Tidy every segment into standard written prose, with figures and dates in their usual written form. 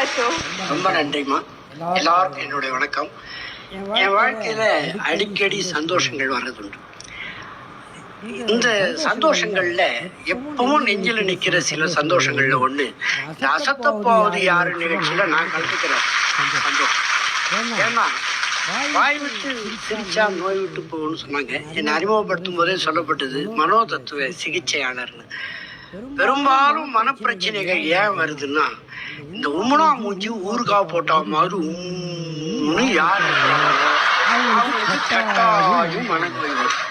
ரொம்ப நன்றிமா. எல்லாருக்கும் என்னுடைய வணக்கம். என் வாழ்க்கையில அடிக்கடி சந்தோஷங்கள் வர்றதுண்டு. இந்த சந்தோஷங்கள்ல எப்பவும் நெஞ்சில நிக்கிற சில சந்தோஷங்கள்ல ஒண்ணு, இந்த அசத்த போவது யாரு நிகழ்ச்சியில நான் கலந்துக்கிற சந்தோஷம். ஏன்னா வாய் விட்டு சிரிச்சா நோய் விட்டு போகணும்னு சொன்னாங்க. என்னை அறிமுகப்படுத்தும் போதே சொல்லப்பட்டது மனோதத்துவ சிகிச்சையாளர்னு. பெரும்பாலும் மனப்பிரச்சனைகள் ஏன் வருதுன்னா, இந்த உம்முனா மூஞ்சி ஊறுகாய் போட்டா மாதிரி உம்முன்னு யாரு கட்டாயும் மனநோய் வரும்.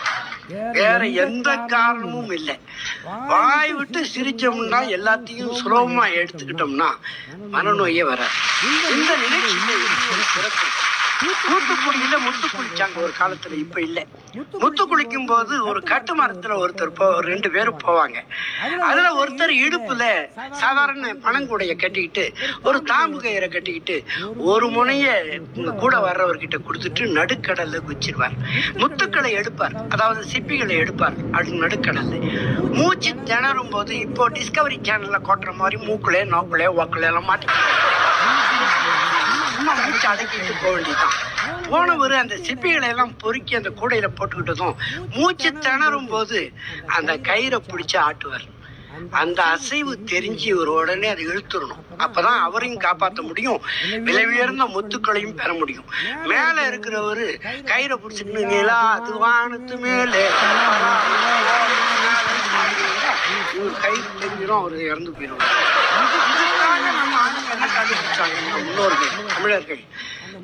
வேற எந்த காரணமும் இல்லை. வாய் விட்டு சிரிச்சோம்னா எல்லாத்தையும் சுலபமா எடுத்துக்கிட்டோம்னா மனநோயே வராது. இந்த நிகழ்ச்சியில சிறப்பு. தூத்துக்குடியில முத்து குளிச்சாங்க ஒரு காலத்துல, இப்ப இல்ல. முத்து குளிக்கும் போது ஒரு கட்டு மரத்துல ஒருத்தர் ரெண்டு பேரும் போவாங்க. அதுல ஒருத்தர் இடுப்புல சாதாரண பனங்குடைய கட்டிக்கிட்டு ஒரு தாம்பு கயிறை கட்டிக்கிட்டு ஒரு முனைய கூட வர்றவர்கிட்ட கொடுத்துட்டு நடுக்கடல்ல குச்சிருவார். முத்துக்களை எடுப்பார், அதாவது சிப்பிகளை எடுப்பார். அது நடுக்கடல்ல மூச்சு திணறும் போது இப்போ டிஸ்கவரி சேனல்ல கொட்டுற மாதிரி மூக்குலே நோக்குலே ஓக்குல எல்லாம் மாட்டி மூச்சு அடக்கிட்டு போக வேண்டியதுதான். போனவர் அந்த சிப்பிகளை எல்லாம் பொறுக்கி அந்த கூடையில போட்டுக்கிட்டதும் மூச்சு திணறும் போது அந்த கயிறை பிடிச்சு ஆட்டுவார். அந்த அசைவு தெரிஞ்சு ஒரு உடனே அதை இழுத்துடணும். அப்பதான் அவரையும் காப்பாற்ற முடியும், விலை உயர்ந்த முத்துக்களையும் பெற முடியும். மேல இருக்கிறவரு கயிறை பிடிச்சிட்டு நிலா அது வானத்து மேலே கயிறு தெரிஞ்சிடும், அவரு இறந்து போயிடுவார். நம்ம ஆளுங்க என்ன கண்டுபிடிச்சாங்க, முன்னோர்கள் தமிழர்கள்,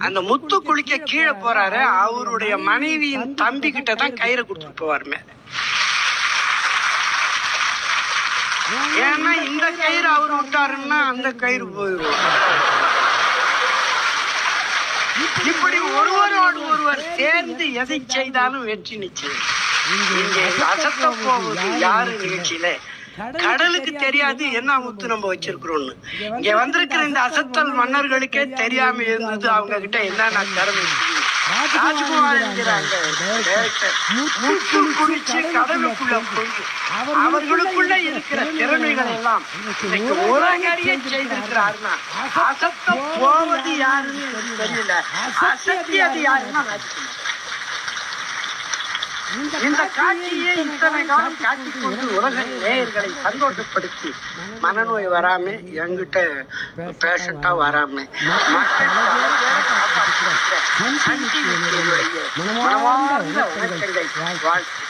அந்த முத்து குளிக்க கீழே போறாரு, அவருடைய மனைவியின் தம்பி கிட்ட தான் கயிறை கொடுத்துட்டு போவார் மேல. ஏன்னா இந்த கயிறு அவரு விட்டாருன்னா அந்த கயிறு போயிடும். இப்படி ஒருவரோடு ஒருவர் சேர்ந்து எதை செய்தாலும் வெற்றி நிச்சயம். இங்கே அசத்த போவது யாரு நிகழ்ச்சியில கடலுக்கு தெரியாது என்ன முத்து நம்ம வச்சிருக்கிறோம்னு. இங்க வந்திருக்கிற இந்த அசத்தல் மன்னர்களுக்கே தெரியாம இருந்தது அவங்க கிட்ட என்னென்ன திறமை. ராஜ்குமார் என்கிறாங்க முத்து குடிச்சு கடலுக்குள்ள போய் அவர்களுக்குள்ள இருக்கிற திறமைகள் எல்லாம் இன்னைக்கு உலகறிய செய்திருக்கிறாருன்னா அசத்த போவது யாருன்னு தெரியல, அசத்தி அது யாருன்னா ராஜ்குமார். இந்த காட்சியை இத்தனை காலம் காட்டிக் கொண்டு உலக நேயர்களை சந்தோஷப்படுத்தி மனநோய் வராம என்கிட்ட பேஷண்டா வராம மக்கள் மனமார்ந்த வணக்கங்கள் வாழ்த்து.